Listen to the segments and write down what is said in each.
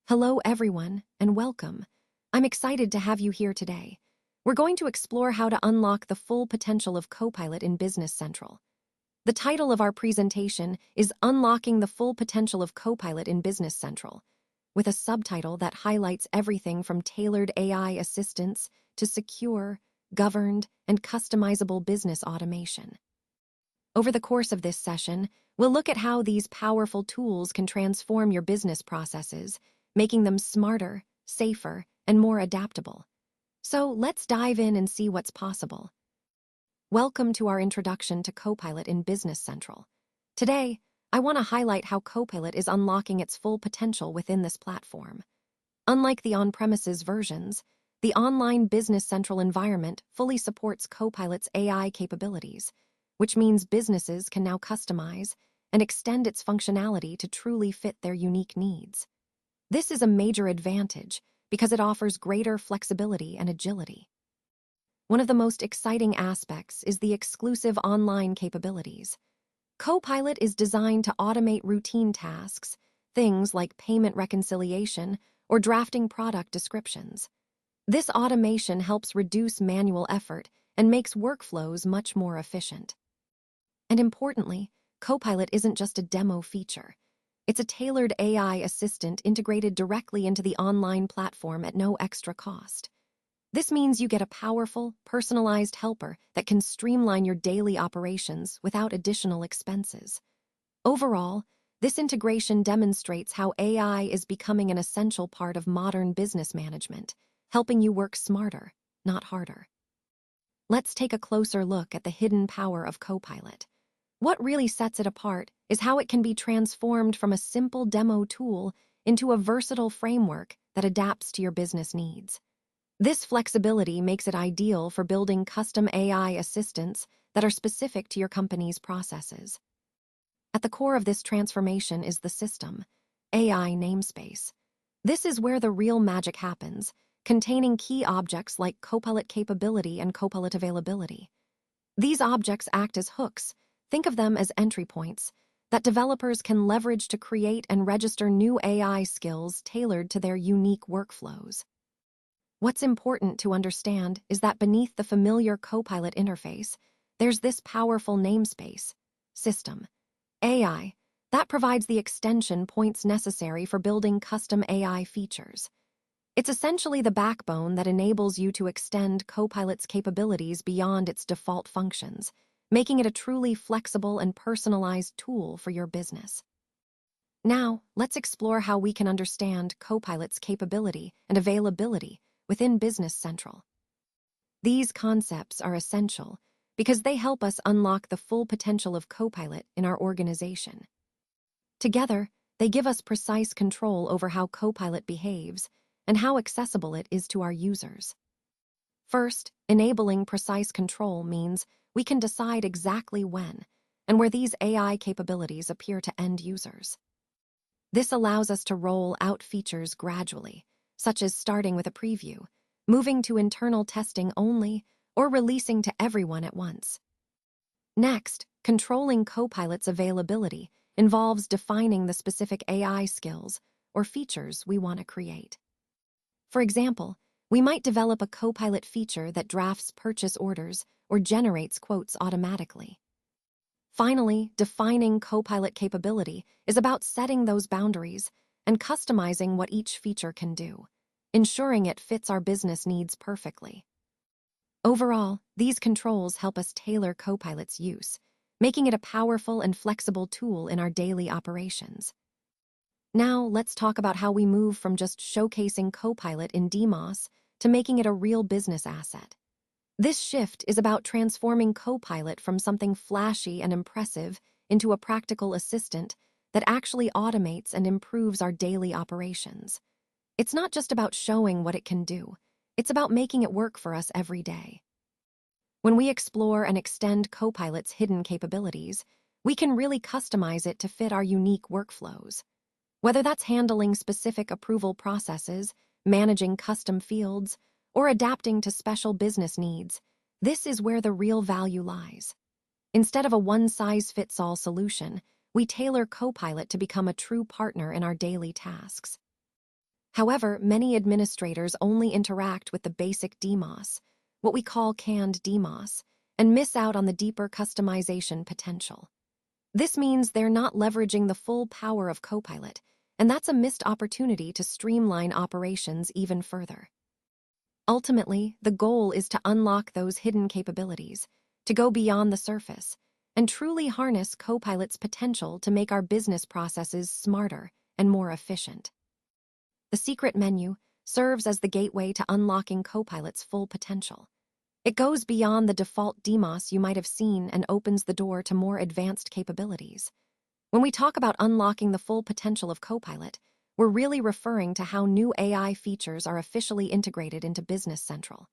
Hello, everyone, and welcome. I'm excited to have you here today. We're going to explore how to unlock the full potential of Copilot in Business Central. The title of our presentation is Unlocking the Full Potential of Copilot in Business Central, with a subtitle that highlights everything from tailored AI assistance to secure, governed, and customizable business automation. Over the course of this session, we'll look at how these powerful tools can transform your business processes, making them smarter, safer, and more adaptable. So let's dive in and see what's possible. Welcome to our introduction to Copilot in Business Central. Today, I want to highlight how Copilot is unlocking its full potential within this platform. Unlike the on-premises versions, the online Business Central environment fully supports Copilot's AI capabilities, which means businesses can now customize and extend its functionality to truly fit their unique needs. This is a major advantage because it offers greater flexibility and agility. One of the most exciting aspects is the exclusive online capabilities. Copilot is designed to automate routine tasks, things like payment reconciliation or drafting product descriptions. This automation helps reduce manual effort and makes workflows much more efficient. And importantly, Copilot isn't just a demo feature. It's a tailored AI assistant integrated directly into the online platform at no extra cost. This means you get a powerful, personalized helper that can streamline your daily operations without additional expenses. Overall, this integration demonstrates how AI is becoming an essential part of modern business management, helping you work smarter, not harder. Let's take a closer look at the hidden power of Copilot. What really sets it apart is how it can be transformed from a simple demo tool into a versatile framework that adapts to your business needs. This flexibility makes it ideal for building custom AI assistants that are specific to your company's processes. At the core of this transformation is the system, AI namespace. This is where the real magic happens, containing key objects like Copilot capability and Copilot availability. These objects act as hooks. Think of them as entry points that developers can leverage to create and register new AI skills tailored to their unique workflows. What's important to understand is that beneath the familiar Copilot interface, there's this powerful namespace, system, AI, that provides the extension points necessary for building custom AI features. It's essentially the backbone that enables you to extend Copilot's capabilities beyond its default functions, making it a truly flexible and personalized tool for your business. Now, let's explore how we can understand Copilot's capability and availability within Business Central. These concepts are essential because they help us unlock the full potential of Copilot in our organization. Together, they give us precise control over how Copilot behaves and how accessible it is to our users. First, enabling precise control means we can decide exactly when and where these AI capabilities appear to end users. This allows us to roll out features gradually, such as starting with a preview, moving to internal testing only, or releasing to everyone at once. Next, controlling Copilot's availability involves defining the specific AI skills or features we want to create. For example, we might develop a Copilot feature that drafts purchase orders or generates quotes automatically. Finally, defining Copilot capability is about setting those boundaries and customizing what each feature can do, ensuring it fits our business needs perfectly. Overall, these controls help us tailor Copilot's use, making it a powerful and flexible tool in our daily operations. Now, let's talk about how we move from just showcasing Copilot in DMOS to making it a real business asset. This shift is about transforming Copilot from something flashy and impressive into a practical assistant that actually automates and improves our daily operations. It's not just about showing what it can do, it's about making it work for us every day. When we explore and extend Copilot's hidden capabilities, we can really customize it to fit our unique workflows. Whether that's handling specific approval processes, managing custom fields, or adapting to special business needs, this is where the real value lies. Instead of a one-size-fits-all solution, we tailor Copilot to become a true partner in our daily tasks. However, many administrators only interact with the basic DMOS, what we call canned DMOS, and miss out on the deeper customization potential. This means they're not leveraging the full power of Copilot, and that's a missed opportunity to streamline operations even further. Ultimately, the goal is to unlock those hidden capabilities, to go beyond the surface, and truly harness Copilot's potential to make our business processes smarter and more efficient. The secret menu serves as the gateway to unlocking Copilot's full potential. It goes beyond the default DMOS you might have seen and opens the door to more advanced capabilities. When we talk about unlocking the full potential of Copilot, we're really referring to how new AI features are officially integrated into Business Central.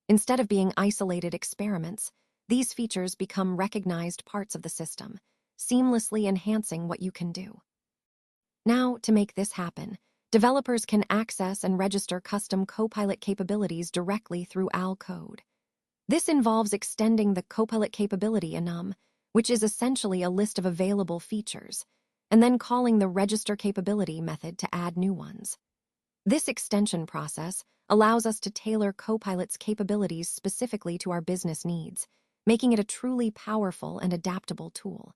Instead of being isolated experiments, these features become recognized parts of the system, seamlessly enhancing what you can do. Now, to make this happen, developers can access and register custom Copilot capabilities directly through OWL code. This involves extending the Copilot capability enum, which is essentially a list of available features, and then calling the register capability method to add new ones. This extension process allows us to tailor Copilot's capabilities specifically to our business needs, making it a truly powerful and adaptable tool.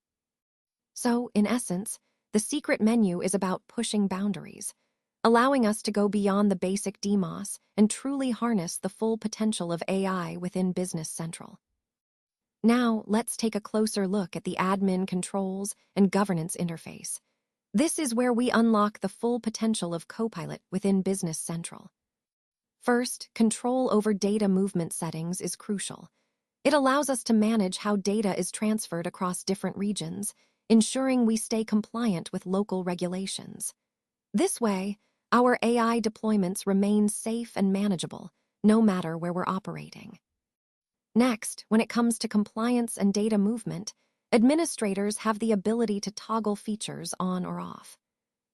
So, in essence, the secret menu is about pushing boundaries, allowing us to go beyond the basic DMOS and truly harness the full potential of AI within Business Central. Now, let's take a closer look at the admin controls and governance interface. This is where we unlock the full potential of Copilot within Business Central. First, control over data movement settings is crucial. It allows us to manage how data is transferred across different regions, ensuring we stay compliant with local regulations. This way, our AI deployments remain safe and manageable, no matter where we're operating. Next, when it comes to compliance and data movement, administrators have the ability to toggle features on or off.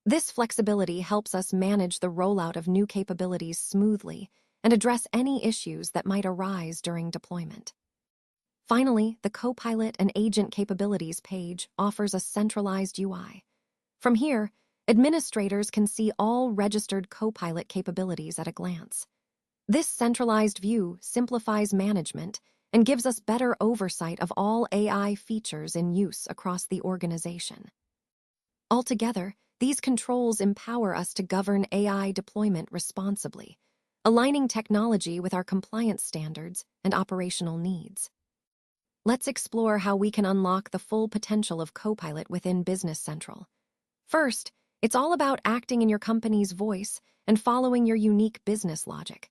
This flexibility helps us manage the rollout of new capabilities smoothly and address any issues that might arise during deployment. Finally, the Copilot and Agent Capabilities page offers a centralized UI. From here, administrators can see all registered Copilot capabilities at a glance. This centralized view simplifies management and gives us better oversight of all AI features in use across the organization. Altogether, these controls empower us to govern AI deployment responsibly, aligning technology with our compliance standards and operational needs. Let's explore how we can unlock the full potential of Copilot within Business Central. First, it's all about acting in your company's voice and following your unique business logic.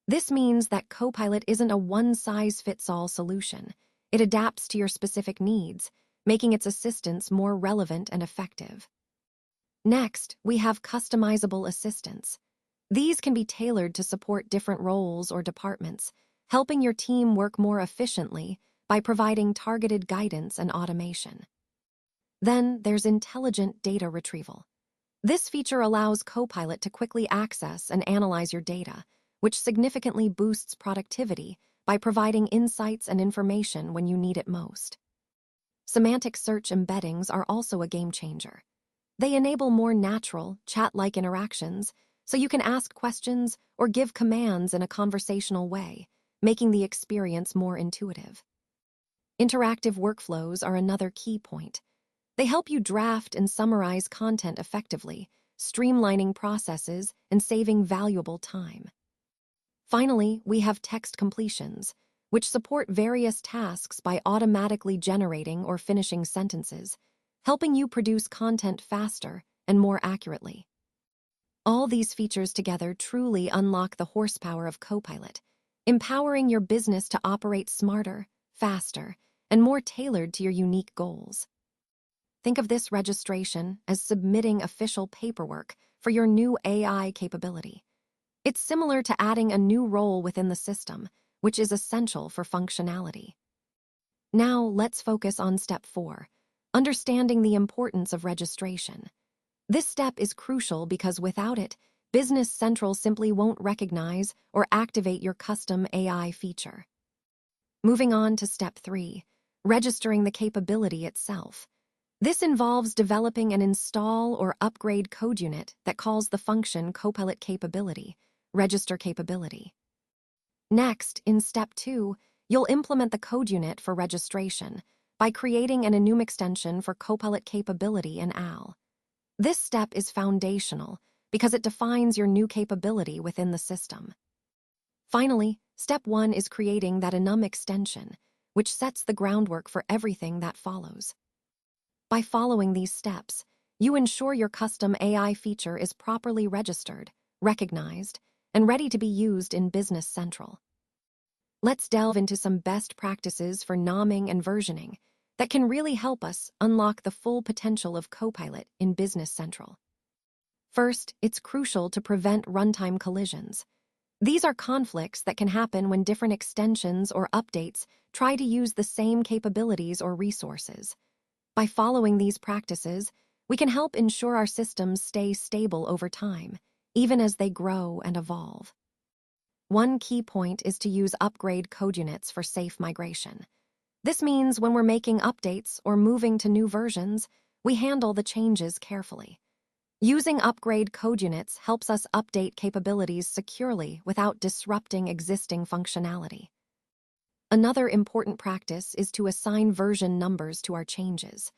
This means that Copilot isn't a one-size-fits-all solution. It adapts to your specific needs, making its assistance more relevant and effective. Next, we have customizable assistants. These can be tailored to support different roles or departments, helping your team work more efficiently by providing targeted guidance and automation. Then there's intelligent data retrieval. This feature allows Copilot to quickly access and analyze your data, which significantly boosts productivity by providing insights and information when you need it most. Semantic search embeddings are also a game changer. They enable more natural, chat-like interactions, so you can ask questions or give commands in a conversational way, making the experience more intuitive. Interactive workflows are another key point. They help you draft and summarize content effectively, streamlining processes and saving valuable time. Finally, we have text completions, which support various tasks by automatically generating or finishing sentences, helping you produce content faster and more accurately. All these features together truly unlock the horsepower of Copilot, empowering your business to operate smarter, faster, and more tailored to your unique goals. Think of this registration as submitting official paperwork for your new AI capability. It's similar to adding a new role within the system, which is essential for functionality. Now, let's focus on step 4, understanding the importance of registration. This step is crucial because without it, Business Central simply won't recognize or activate your custom AI feature. Moving on to step 3, registering the capability itself. This involves developing an install or upgrade code unit that calls the function Copilot capability, register capability. Next, in step 2, you'll implement the code unit for registration by creating an enum extension for Copilot capability in AL. This step is foundational because it defines your new capability within the system. Finally, step 1 is creating that enum extension, which sets the groundwork for everything that follows. By following these steps, you ensure your custom AI feature is properly registered, recognized, and ready to be used in Business Central. Let's delve into some best practices for nomming and versioning that can really help us unlock the full potential of Copilot in Business Central. First, it's crucial to prevent runtime collisions. These are conflicts that can happen when different extensions or updates try to use the same capabilities or resources. By following these practices, we can help ensure our systems stay stable over time, even as they grow and evolve. One key point is to use upgrade code units for safe migration. This means when we're making updates or moving to new versions, we handle the changes carefully. Using upgrade code units helps us update capabilities securely without disrupting existing functionality. Another important practice is to assign version numbers to our changes.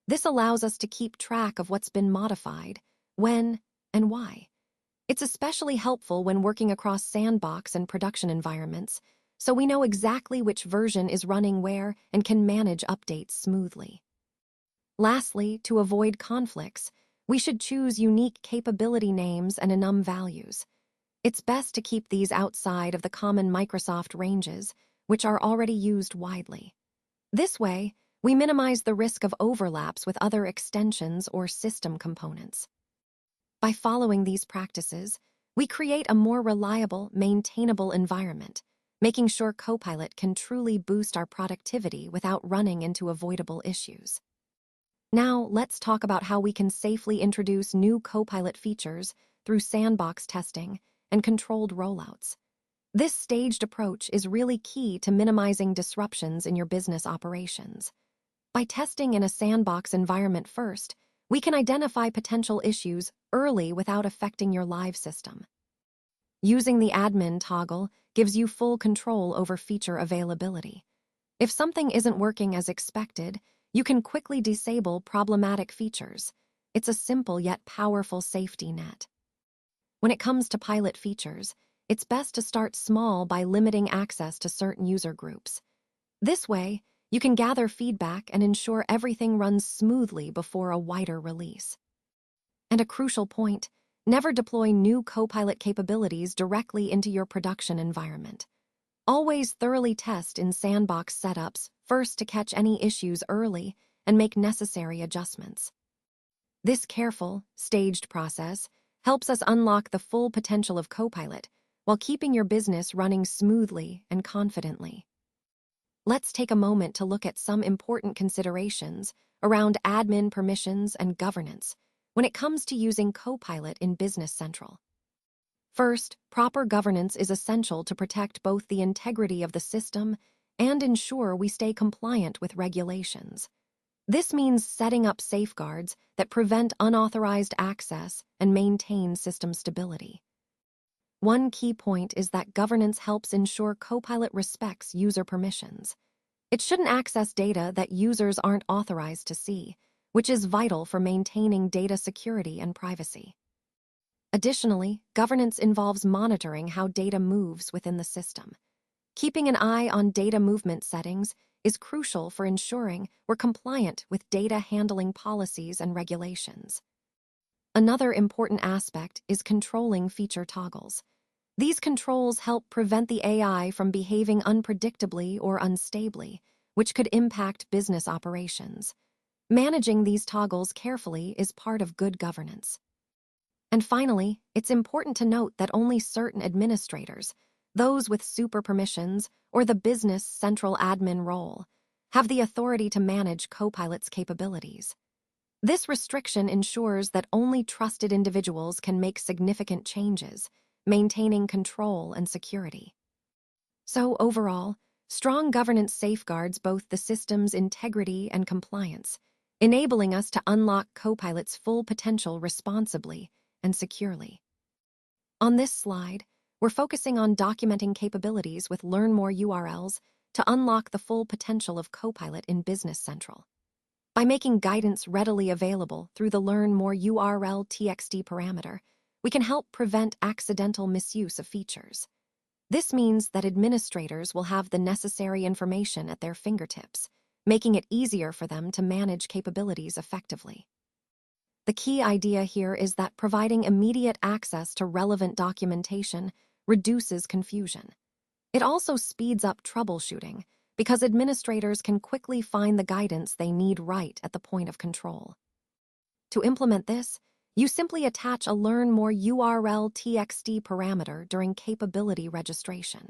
This allows us to keep track of what's been modified, when, and why. It's especially helpful when working across sandbox and production environments, so we know exactly which version is running where and can manage updates smoothly. Lastly, to avoid conflicts, we should choose unique capability names and enum values. It's best to keep these outside of the common Microsoft ranges, which are already used widely. This way, we minimize the risk of overlaps with other extensions or system components. By following these practices, we create a more reliable, maintainable environment, making sure Copilot can truly boost our productivity without running into avoidable issues. Now, let's talk about how we can safely introduce new Copilot features through sandbox testing and controlled rollouts. This staged approach is really key to minimizing disruptions in your business operations. By testing in a sandbox environment first, we can identify potential issues early without affecting your live system. Using the admin toggle gives you full control over feature availability. If something isn't working as expected, you can quickly disable problematic features. It's a simple yet powerful safety net. When it comes to pilot features, it's best to start small by limiting access to certain user groups. This way, you can gather feedback and ensure everything runs smoothly before a wider release. And a crucial point, never deploy new Copilot capabilities directly into your production environment. Always thoroughly test in sandbox setups first to catch any issues early and make necessary adjustments. This careful, staged process helps us unlock the full potential of Copilot while keeping your business running smoothly and confidently. Let's take a moment to look at some important considerations around admin permissions and governance when it comes to using Copilot in Business Central. First, proper governance is essential to protect both the integrity of the system and ensure we stay compliant with regulations. This means setting up safeguards that prevent unauthorized access and maintain system stability. One key point is that governance helps ensure Copilot respects user permissions. It shouldn't access data that users aren't authorized to see, which is vital for maintaining data security and privacy. Additionally, governance involves monitoring how data moves within the system. Keeping an eye on data movement settings is crucial for ensuring we're compliant with data handling policies and regulations. Another important aspect is controlling feature toggles. These controls help prevent the AI from behaving unpredictably or unstably, which could impact business operations. Managing these toggles carefully is part of good governance. And finally, it's important to note that only certain administrators, those with super permissions or the business central admin role, have the authority to manage Copilot's capabilities. This restriction ensures that only trusted individuals can make significant changes, maintaining control and security. So overall, strong governance safeguards both the system's integrity and compliance, enabling us to unlock Copilot's full potential responsibly and securely. On this slide, we're focusing on documenting capabilities with Learn More URLs to unlock the full potential of Copilot in Business Central. By making guidance readily available through the Learn More URL TXT parameter, we can help prevent accidental misuse of features. This means that administrators will have the necessary information at their fingertips, making it easier for them to manage capabilities effectively. The key idea here is that providing immediate access to relevant documentation reduces confusion. It also speeds up troubleshooting because administrators can quickly find the guidance they need right at the point of control. To implement this, you simply attach a Learn More URL TXT parameter during capability registration.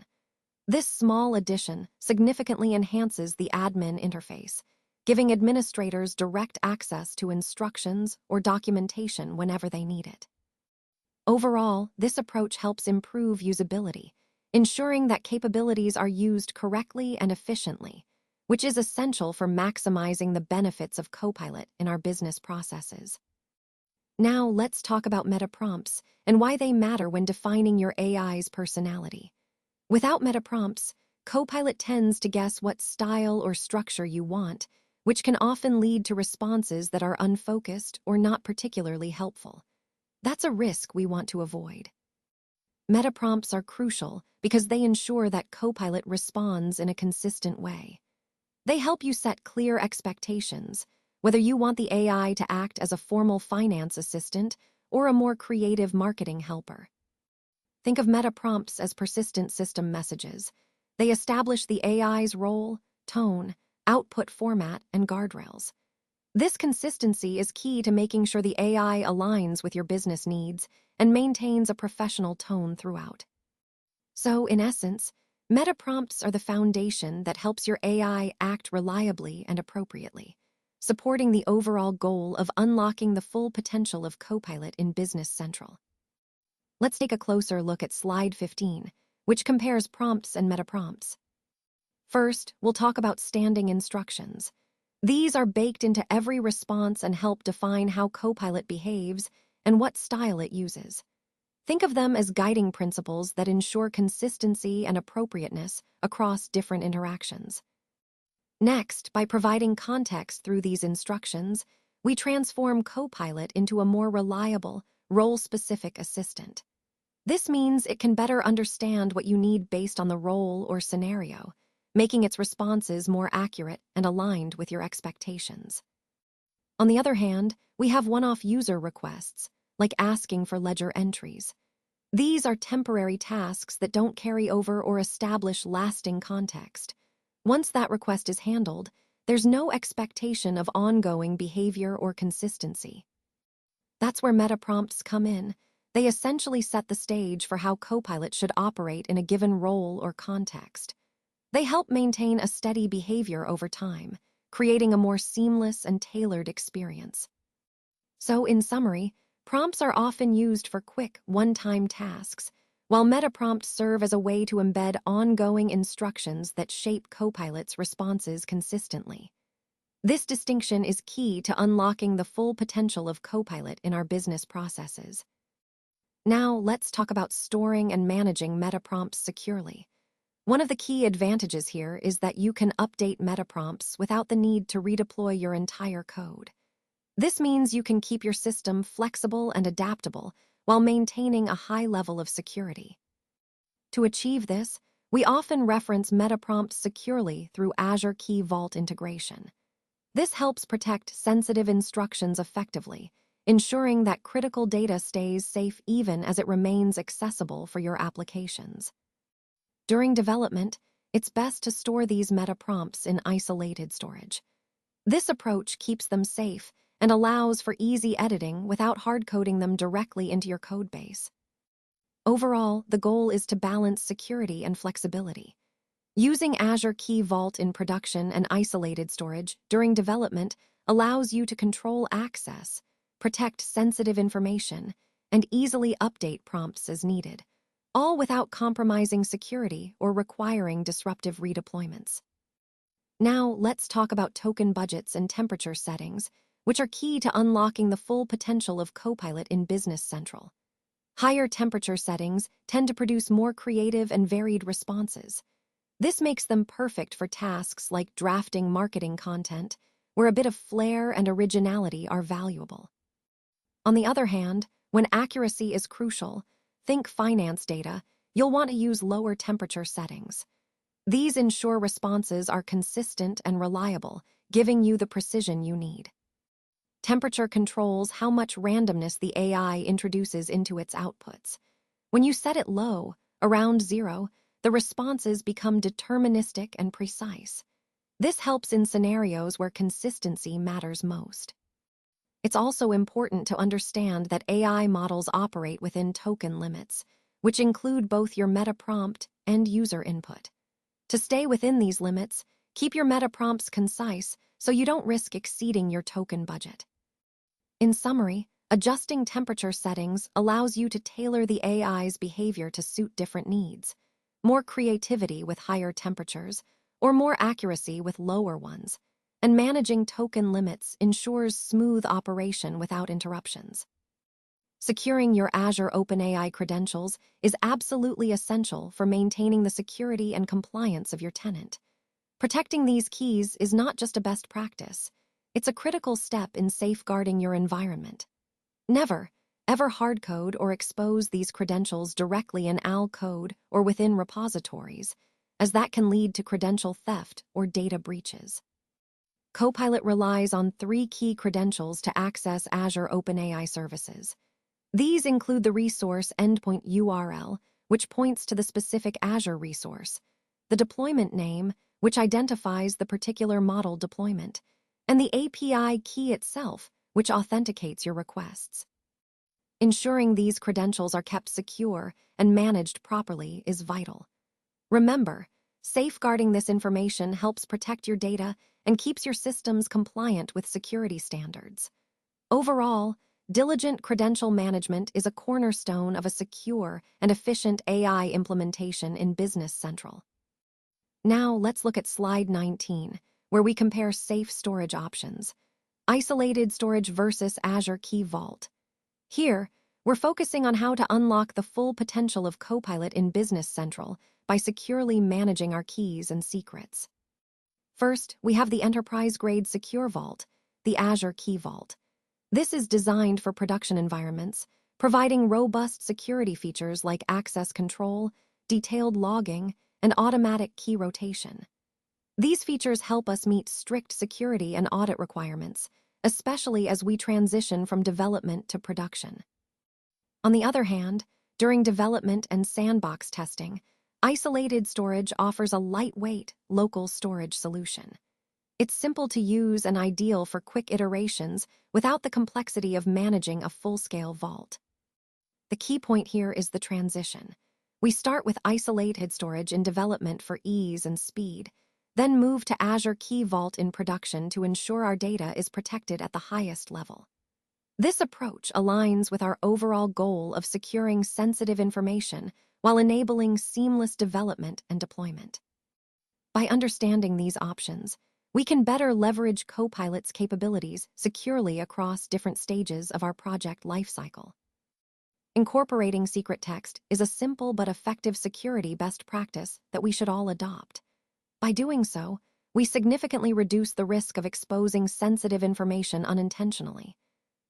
This small addition significantly enhances the admin interface, giving administrators direct access to instructions or documentation whenever they need it. Overall, this approach helps improve usability, ensuring that capabilities are used correctly and efficiently, which is essential for maximizing the benefits of Copilot in our business processes. Now, let's talk about meta prompts and why they matter when defining your AI's personality. Without meta prompts, Copilot tends to guess what style or structure you want, which can often lead to responses that are unfocused or not particularly helpful. That's a risk we want to avoid. Meta prompts are crucial because they ensure that Copilot responds in a consistent way. They help you set clear expectations, whether you want the AI to act as a formal finance assistant or a more creative marketing helper. Think of meta prompts as persistent system messages. They establish the AI's role, tone, output format, and guardrails. This consistency is key to making sure the AI aligns with your business needs and maintains a professional tone throughout. So, in essence, meta prompts are the foundation that helps your AI act reliably and appropriately, supporting the overall goal of unlocking the full potential of Copilot in Business Central. Let's take a closer look at slide 15, which compares prompts and meta prompts. First, we'll talk about standing instructions. These are baked into every response and help define how Copilot behaves and what style it uses. Think of them as guiding principles that ensure consistency and appropriateness across different interactions. Next, by providing context through these instructions, we transform Copilot into a more reliable, role-specific assistant. This means it can better understand what you need based on the role or scenario, making its responses more accurate and aligned with your expectations. On the other hand, we have one-off user requests, like asking for ledger entries. These are temporary tasks that don't carry over or establish lasting context. Once that request is handled, there's no expectation of ongoing behavior or consistency. That's where meta prompts come in. They essentially set the stage for how Copilot should operate in a given role or context. They help maintain a steady behavior over time, creating a more seamless and tailored experience. So, in summary, prompts are often used for quick, one-time tasks, while meta prompts serve as a way to embed ongoing instructions that shape Copilot's responses consistently. This distinction is key to unlocking the full potential of Copilot in our business processes. Now, let's talk about storing and managing meta prompts securely. One of the key advantages here is that you can update meta prompts without the need to redeploy your entire code. This means you can keep your system flexible and adaptable while maintaining a high level of security. To achieve this, we often reference meta prompts securely through Azure Key Vault integration. This helps protect sensitive instructions effectively, ensuring that critical data stays safe even as it remains accessible for your applications. During development, it's best to store these meta prompts in isolated storage. This approach keeps them safe and allows for easy editing without hard-coding them directly into your codebase. Overall, the goal is to balance security and flexibility. Using Azure Key Vault in production and isolated storage during development allows you to control access, protect sensitive information, and easily update prompts as needed, all without compromising security or requiring disruptive redeployments. Now, let's talk about token budgets and temperature settings, which are key to unlocking the full potential of Copilot in Business Central. Higher temperature settings tend to produce more creative and varied responses. This makes them perfect for tasks like drafting marketing content, where a bit of flair and originality are valuable. On the other hand, when accuracy is crucial, think finance data, you'll want to use lower temperature settings. These ensure responses are consistent and reliable, giving you the precision you need. Temperature controls how much randomness the AI introduces into its outputs. When you set it low, around 0, the responses become deterministic and precise. This helps in scenarios where consistency matters most. It's also important to understand that AI models operate within token limits, which include both your meta prompt and user input. To stay within these limits, keep your meta prompts concise so you don't risk exceeding your token budget. In summary, adjusting temperature settings allows you to tailor the AI's behavior to suit different needs: more creativity with higher temperatures, or more accuracy with lower ones. And managing token limits ensures smooth operation without interruptions. Securing your Azure OpenAI credentials is absolutely essential for maintaining the security and compliance of your tenant. Protecting these keys is not just a best practice, it's a critical step in safeguarding your environment. Never, ever hardcode or expose these credentials directly in AL code or within repositories, as that can lead to credential theft or data breaches. Copilot relies on 3 key credentials to access Azure OpenAI services. These include the resource endpoint URL, which points to the specific Azure resource, the deployment name, which identifies the particular model deployment, and the API key itself, which authenticates your requests. Ensuring these credentials are kept secure and managed properly is vital. Remember, safeguarding this information helps protect your data and keeps your systems compliant with security standards. Overall, diligent credential management is a cornerstone of a secure and efficient AI implementation in Business Central. Now let's look at slide 19, where we compare safe storage options: isolated storage versus Azure Key Vault. Here, we're focusing on how to unlock the full potential of Copilot in Business Central by securely managing our keys and secrets. First, we have the enterprise-grade secure vault, the Azure Key Vault. This is designed for production environments, providing robust security features like access control, detailed logging, and automatic key rotation. These features help us meet strict security and audit requirements, especially as we transition from development to production. On the other hand, during development and sandbox testing, isolated storage offers a lightweight, local storage solution. It's simple to use and ideal for quick iterations without the complexity of managing a full-scale vault. The key point here is the transition. We start with isolated storage in development for ease and speed, then move to Azure Key Vault in production to ensure our data is protected at the highest level. This approach aligns with our overall goal of securing sensitive information while enabling seamless development and deployment. By understanding these options, we can better leverage Copilot's capabilities securely across different stages of our project lifecycle. Incorporating secret text is a simple but effective security best practice that we should all adopt. By doing so, we significantly reduce the risk of exposing sensitive information unintentionally.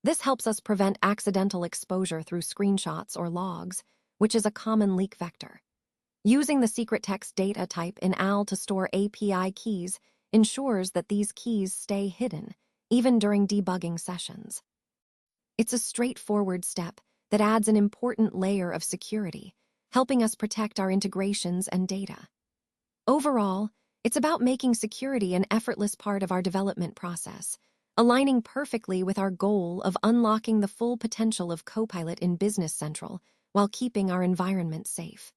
This helps us prevent accidental exposure through screenshots or logs, which is a common leak vector. Using the secret text data type in AL to store API keys ensures that these keys stay hidden, even during debugging sessions. It's a straightforward step that adds an important layer of security, helping us protect our integrations and data. Overall, it's about making security an effortless part of our development process, aligning perfectly with our goal of unlocking the full potential of Copilot in Business Central while keeping our environment safe.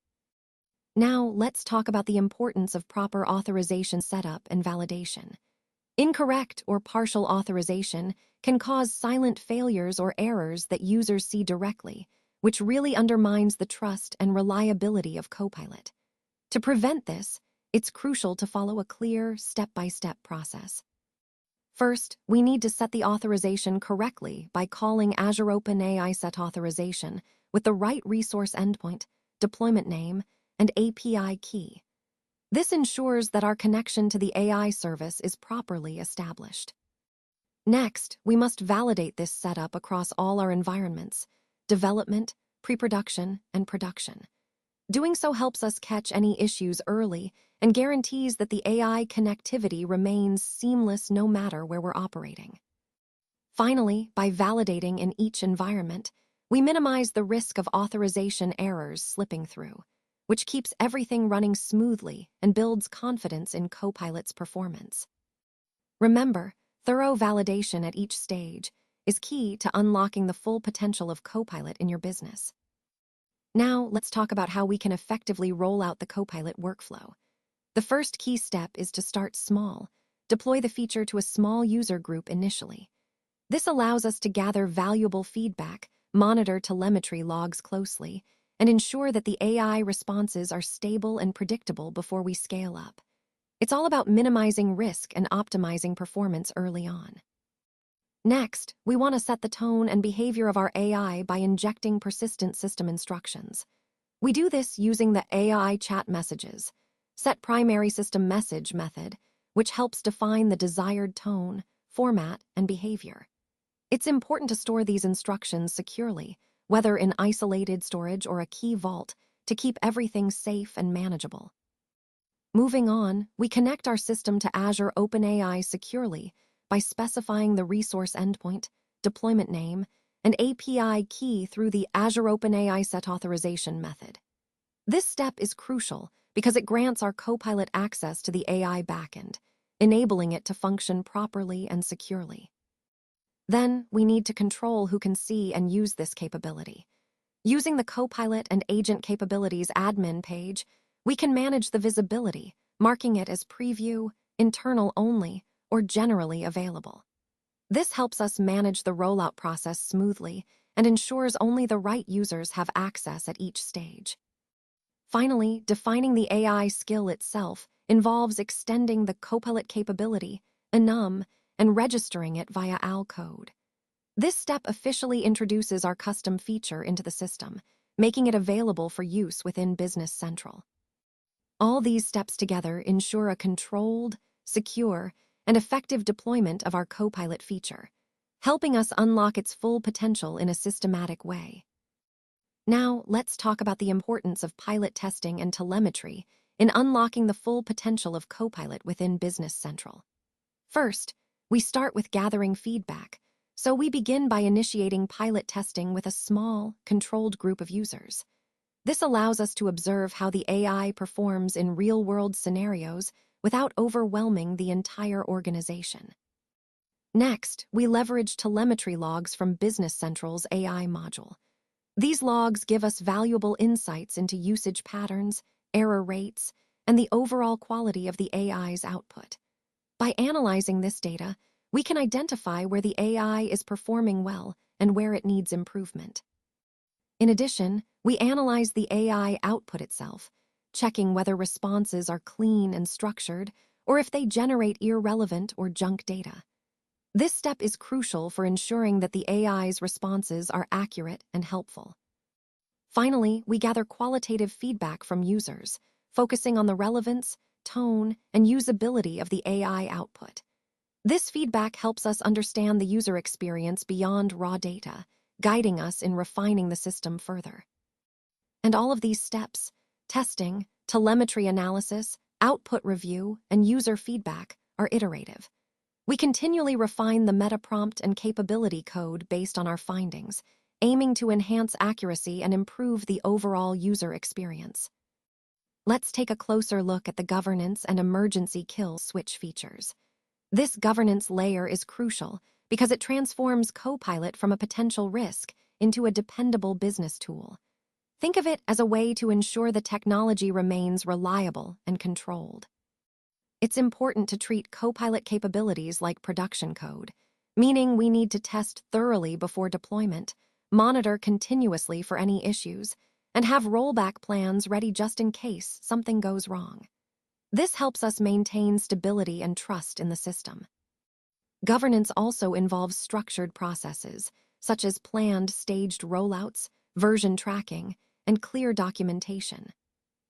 Now, let's talk about the importance of proper authorization setup and validation. Incorrect or partial authorization can cause silent failures or errors that users see directly, which really undermines the trust and reliability of Copilot. To prevent this, it's crucial to follow a clear, step-by-step process. First, we need to set the authorization correctly by calling Azure OpenAI Set Authorization with the right resource endpoint, deployment name, and API key. This ensures that our connection to the AI service is properly established. Next, we must validate this setup across all our environments: development, pre-production, and production. Doing so helps us catch any issues early and guarantees that the AI connectivity remains seamless no matter where we're operating. Finally, by validating in each environment, we minimize the risk of authorization errors slipping through, which keeps everything running smoothly and builds confidence in Copilot's performance. Remember, thorough validation at each stage is key to unlocking the full potential of Copilot in your business. Now, let's talk about how we can effectively roll out the Copilot workflow. The first key step is to start small. Deploy the feature to a small user group initially. This allows us to gather valuable feedback, monitor telemetry logs closely, and ensure that the AI responses are stable and predictable before we scale up. It's all about minimizing risk and optimizing performance early on. Next, we want to set the tone and behavior of our AI by injecting persistent system instructions. We do this using the AI chat messages, set primary system message method, which helps define the desired tone, format, and behavior. It's important to store these instructions securely, whether in isolated storage or a key vault, to keep everything safe and manageable. Moving on, we connect our system to Azure OpenAI securely by specifying the resource endpoint, deployment name, and API key through the Azure OpenAI Set Authorization method. This step is crucial because it grants our Copilot access to the AI backend, enabling it to function properly and securely. Then, we need to control who can see and use this capability. Using the Copilot and Agent Capabilities admin page, we can manage the visibility, marking it as preview, internal only, or generally available. This helps us manage the rollout process smoothly and ensures only the right users have access at each stage. Finally, defining the AI skill itself involves extending the Copilot capability, enum, and registering it via AL code. This step officially introduces our custom feature into the system, making it available for use within Business Central. All these steps together ensure a controlled, secure, and effective deployment of our Copilot feature, helping us unlock its full potential in a systematic way. Now, let's talk about the importance of pilot testing and telemetry in unlocking the full potential of Copilot within Business Central. First, we start with gathering feedback, so we begin by initiating pilot testing with a small, controlled group of users. This allows us to observe how the AI performs in real-world scenarios without overwhelming the entire organization. Next, we leverage telemetry logs from Business Central's AI module. These logs give us valuable insights into usage patterns, error rates, and the overall quality of the AI's output. By analyzing this data, we can identify where the AI is performing well and where it needs improvement. In addition, we analyze the AI output itself, checking whether responses are clean and structured or if they generate irrelevant or junk data. This step is crucial for ensuring that the AI's responses are accurate and helpful. Finally, we gather qualitative feedback from users, focusing on the relevance, tone, and usability of the AI output. This feedback helps us understand the user experience beyond raw data, guiding us in refining the system further. And all of these steps, testing, telemetry analysis, output review, and user feedback, are iterative. We continually refine the meta prompt and capability code based on our findings, aiming to enhance accuracy and improve the overall user experience. Let's take a closer look at the governance and emergency kill switch features. This governance layer is crucial because it transforms Copilot from a potential risk into a dependable business tool. Think of it as a way to ensure the technology remains reliable and controlled. It's important to treat Copilot capabilities like production code, meaning we need to test thoroughly before deployment, monitor continuously for any issues, and have rollback plans ready just in case something goes wrong. This helps us maintain stability and trust in the system. Governance also involves structured processes, such as planned, staged rollouts, version tracking, and clear documentation.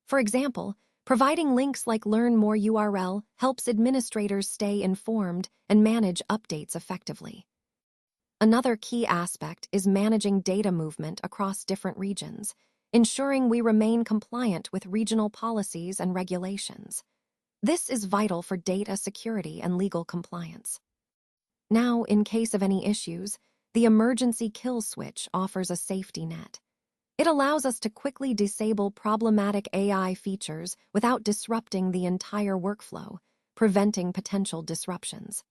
For example, providing links like Learn More URL helps administrators stay informed and manage updates effectively. Another key aspect is managing data movement across different regions, ensuring we remain compliant with regional policies and regulations. This is vital for data security and legal compliance. Now, in case of any issues, the emergency kill switch offers a safety net. It allows us to quickly disable problematic AI features without disrupting the entire workflow, preventing potential disruptions.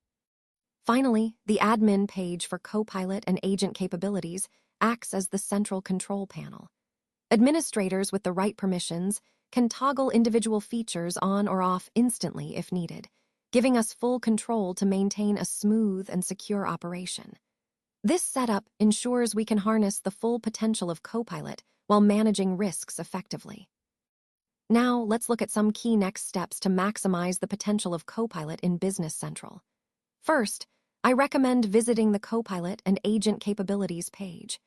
Finally, the admin page for Copilot and agent capabilities acts as the central control panel. Administrators with the right permissions can toggle individual features on or off instantly if needed, giving us full control to maintain a smooth and secure operation. This setup ensures we can harness the full potential of Copilot while managing risks effectively. Now, let's look at some key next steps to maximize the potential of Copilot in Business Central. First, I recommend visiting the Copilot and Agent Capabilities page.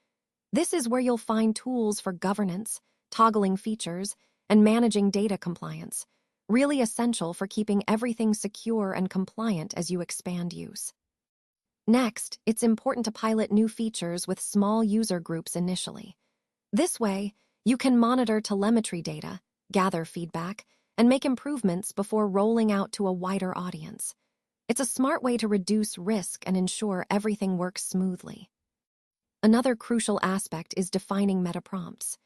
This is where you'll find tools for governance, toggling features, and managing data compliance, really essential for keeping everything secure and compliant as you expand use. Next, it's important to pilot new features with small user groups initially. This way, you can monitor telemetry data, gather feedback, and make improvements before rolling out to a wider audience. It's a smart way to reduce risk and ensure everything works smoothly. Another crucial aspect is defining meta prompts.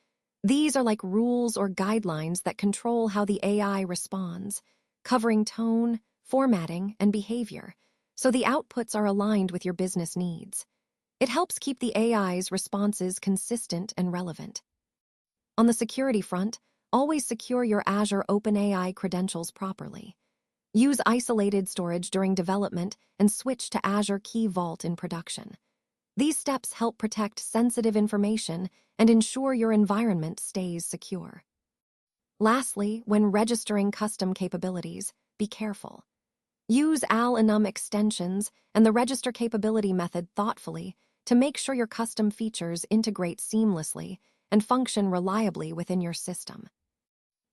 These are like rules or guidelines that control how the AI responds, covering tone, formatting, and behavior, so the outputs are aligned with your business needs. It helps keep the AI's responses consistent and relevant. On the security front, always secure your Azure OpenAI credentials properly. Use isolated storage during development and switch to Azure Key Vault in production. These steps help protect sensitive information and ensure your environment stays secure. Lastly, when registering custom capabilities, be careful. Use al-enum extensions and the register capability method thoughtfully to make sure your custom features integrate seamlessly and function reliably within your system.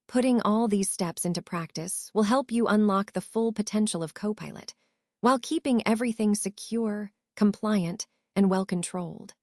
Putting all these steps into practice will help you unlock the full potential of Copilot, while keeping everything secure, compliant, and well-controlled.